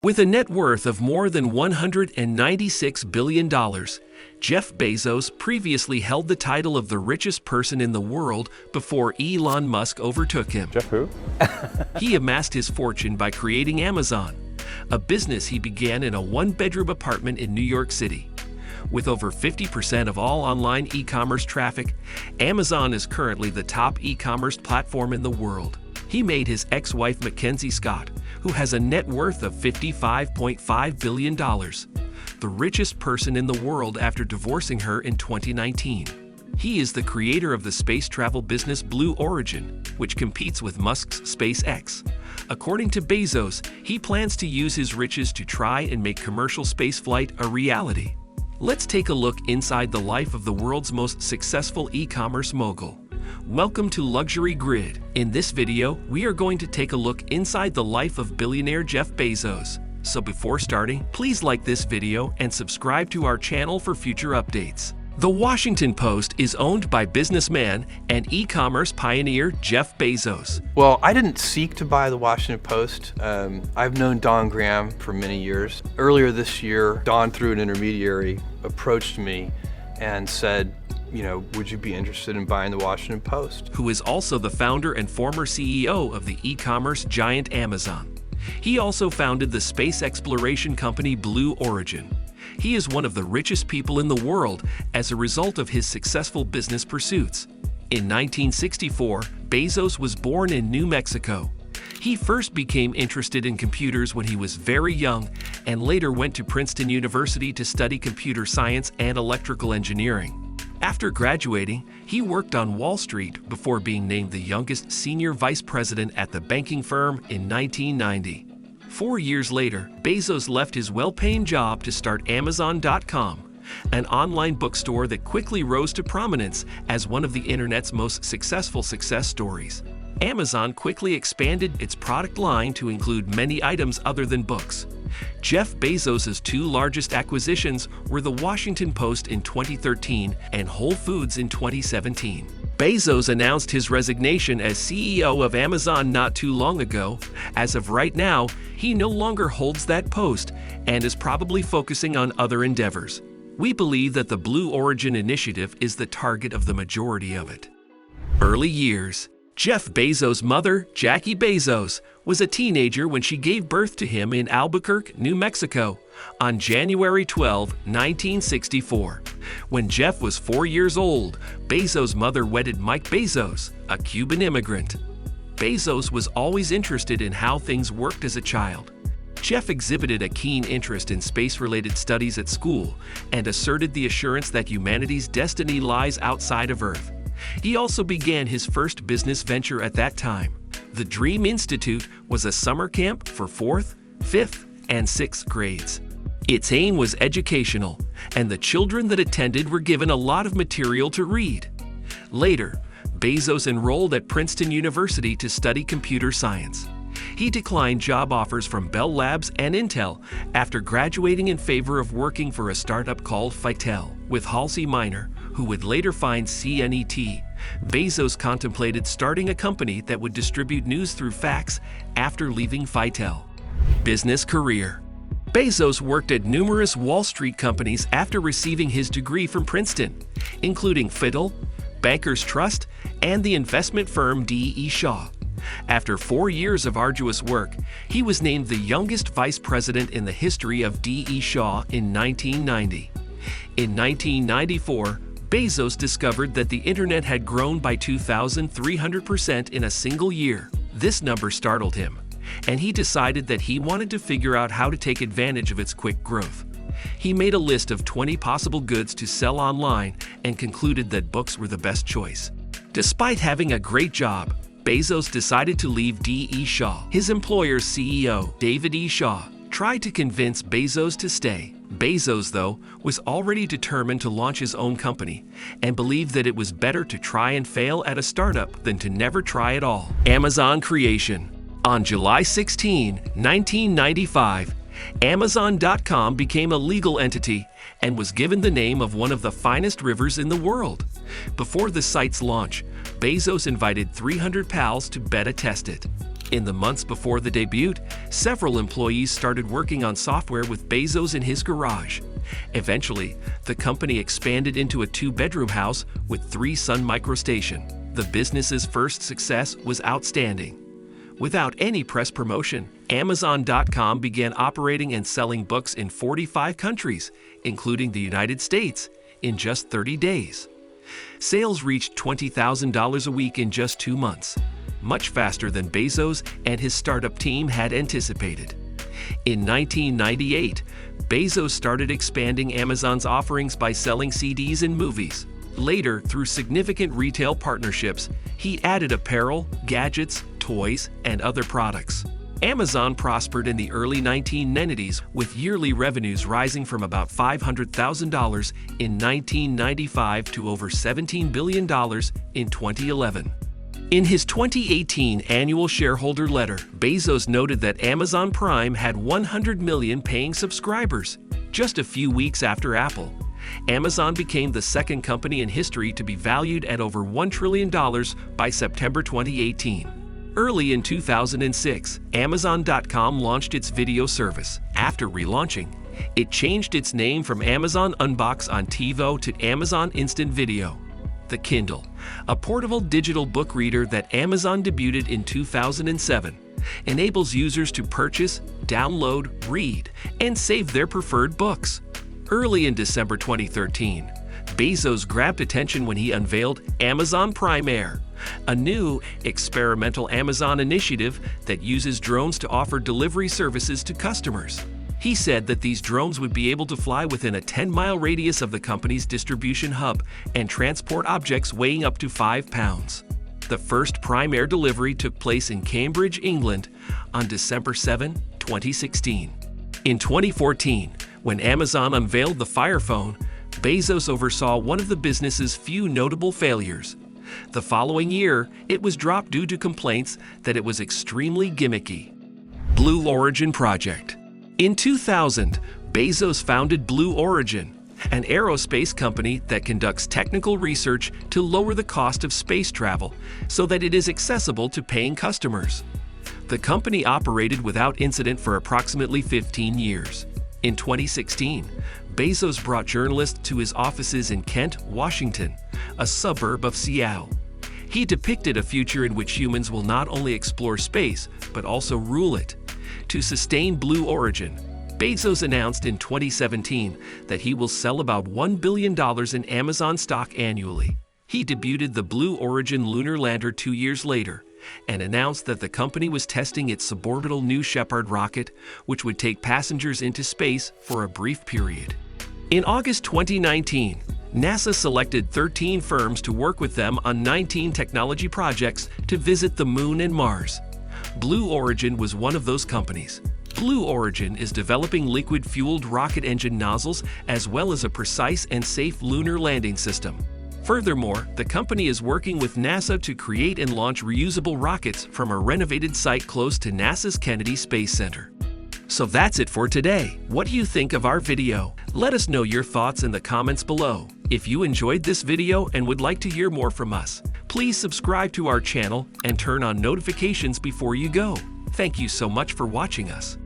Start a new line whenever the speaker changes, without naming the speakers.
With a net worth of more than $196 billion, Jeff Bezos previously held the title of the richest person in the world before Elon Musk overtook him.
Jeff who?
He amassed his fortune by creating Amazon, a business he began in a one-bedroom apartment in New York City. With over 50% of all online e-commerce traffic, Amazon is currently the top e-commerce platform in the world. He made his ex-wife Mackenzie Scott, who has a net worth of $55.5 billion, the richest person in the world after divorcing her in 2019. He is the creator of the space travel business Blue Origin, which competes with Musk's SpaceX. According to Bezos, he plans to use his riches to try and make commercial spaceflight a reality. Let's take a look inside the life of the world's most successful e-commerce mogul. Welcome to Luxury Grid. In this video, we are going to take a look inside the life of billionaire Jeff Bezos. So before starting, please like this video and subscribe to our channel for future updates. The Washington Post is owned by businessman and e-commerce pioneer Jeff Bezos.
Well, I didn't seek to buy the Washington Post. I've known Don Graham for many years. Earlier this year, Don, through an intermediary, approached me and said, would you be interested in buying the Washington Post?
Who is also the founder and former CEO of the e-commerce giant Amazon. He also founded the space exploration company Blue Origin. He is one of the richest people in the world as a result of his successful business pursuits. In 1964, Bezos was born in New Mexico. He first became interested in computers when he was very young and later went to Princeton University to study computer science and electrical engineering. After graduating, he worked on Wall Street before being named the youngest senior vice president at the banking firm in 1990. 4 years later, Bezos left his well-paying job to start Amazon.com, an online bookstore that quickly rose to prominence as one of the internet's most successful success stories. Amazon quickly expanded its product line to include many items other than books. Jeff Bezos' two largest acquisitions were the Washington Post in 2013 and Whole Foods in 2017. Bezos announced his resignation as CEO of Amazon not too long ago. As of right now, he no longer holds that post and is probably focusing on other endeavors. We believe that the Blue Origin initiative is the target of the majority of it. Early years. Jeff Bezos' mother, Jackie Bezos, was a teenager when she gave birth to him in Albuquerque, New Mexico, on January 12, 1964. When Jeff was 4 years old, Bezos' mother wedded Mike Bezos, a Cuban immigrant. Bezos was always interested in how things worked as a child. Jeff exhibited a keen interest in space-related studies at school and asserted the assurance that humanity's destiny lies outside of Earth. He also began his first business venture at that time. The Dream Institute was a summer camp for 4th, 5th, and 6th grades. Its aim was educational, and the children that attended were given a lot of material to read. Later, Bezos enrolled at Princeton University to study computer science. He declined job offers from Bell Labs and Intel after graduating in favor of working for a startup called Fitel with Halsey Minor, who would later find CNET. Bezos contemplated starting a company that would distribute news through fax after leaving Fitel. Business career. Bezos worked at numerous Wall Street companies after receiving his degree from Princeton, including Fiddle, Bankers Trust, and the investment firm D.E. Shaw. After 4 years of arduous work, he was named the youngest vice president in the history of D.E. Shaw in 1990. In 1994, Bezos discovered that the internet had grown by 2,300% in a single year. This number startled him, and he decided that he wanted to figure out how to take advantage of its quick growth. He made a list of 20 possible goods to sell online and concluded that books were the best choice. Despite having a great job, Bezos decided to leave D.E. Shaw. His employer's CEO, David E. Shaw, tried to convince Bezos to stay. Bezos, though, was already determined to launch his own company and believed that it was better to try and fail at a startup than to never try at all. Amazon creation. On July 16, 1995, Amazon.com became a legal entity and was given the name of one of the finest rivers in the world. Before the site's launch, Bezos invited 300 pals to beta test it. In the months before the debut, several employees started working on software with Bezos in his garage. Eventually, the company expanded into a 2-bedroom house with 3 Sun microstation. The business's first success was outstanding. Without any press promotion, Amazon.com began operating and selling books in 45 countries, including the United States, in just 30 days. Sales reached $20,000 a week in just 2 months, much faster than Bezos and his startup team had anticipated. In 1998, Bezos started expanding Amazon's offerings by selling CDs and movies. Later, through significant retail partnerships, he added apparel, gadgets, toys, and other products. Amazon prospered in the early 1990s, with yearly revenues rising from about $500,000 in 1995 to over $17 billion in 2011. In his 2018 annual shareholder letter, Bezos noted that Amazon Prime had 100 million paying subscribers. Just a few weeks after Apple, Amazon became the second company in history to be valued at over $1 trillion by September 2018. Early in 2006, Amazon.com launched its video service. After relaunching, it changed its name from Amazon Unbox on TiVo to Amazon Instant Video. The Kindle, a portable digital book reader that Amazon debuted in 2007, enables users to purchase, download, read, and save their preferred books. Early in December 2013, Bezos grabbed attention when he unveiled Amazon Prime Air, a new, experimental Amazon initiative that uses drones to offer delivery services to customers. He said that these drones would be able to fly within a 10-mile radius of the company's distribution hub and transport objects weighing up to 5 pounds. The first Prime Air delivery took place in Cambridge, England, on December 7, 2016. In 2014, when Amazon unveiled the Fire Phone, Bezos oversaw one of the business's few notable failures. The following year, it was dropped due to complaints that it was extremely gimmicky. Blue Origin Project. In 2000, Bezos founded Blue Origin, an aerospace company that conducts technical research to lower the cost of space travel so that it is accessible to paying customers. The company operated without incident for approximately 15 years. In 2016, Bezos brought journalists to his offices in Kent, Washington, a suburb of Seattle. He depicted a future in which humans will not only explore space, but also rule it. To sustain Blue Origin, Bezos announced in 2017 that he will sell about $1 billion in Amazon stock annually. He debuted the Blue Origin lunar lander 2 years later and announced that the company was testing its suborbital New Shepard rocket, which would take passengers into space for a brief period. In August 2019, NASA selected 13 firms to work with them on 19 technology projects to visit the Moon and Mars. Blue Origin was one of those companies. Blue Origin is developing liquid-fueled rocket engine nozzles as well as a precise and safe lunar landing system. Furthermore, the company is working with NASA to create and launch reusable rockets from a renovated site close to NASA's Kennedy Space Center. So that's it for today. What do you think of our video? Let us know your thoughts in the comments below. If you enjoyed this video and would like to hear more from us, please subscribe to our channel and turn on notifications before you go. Thank you so much for watching us.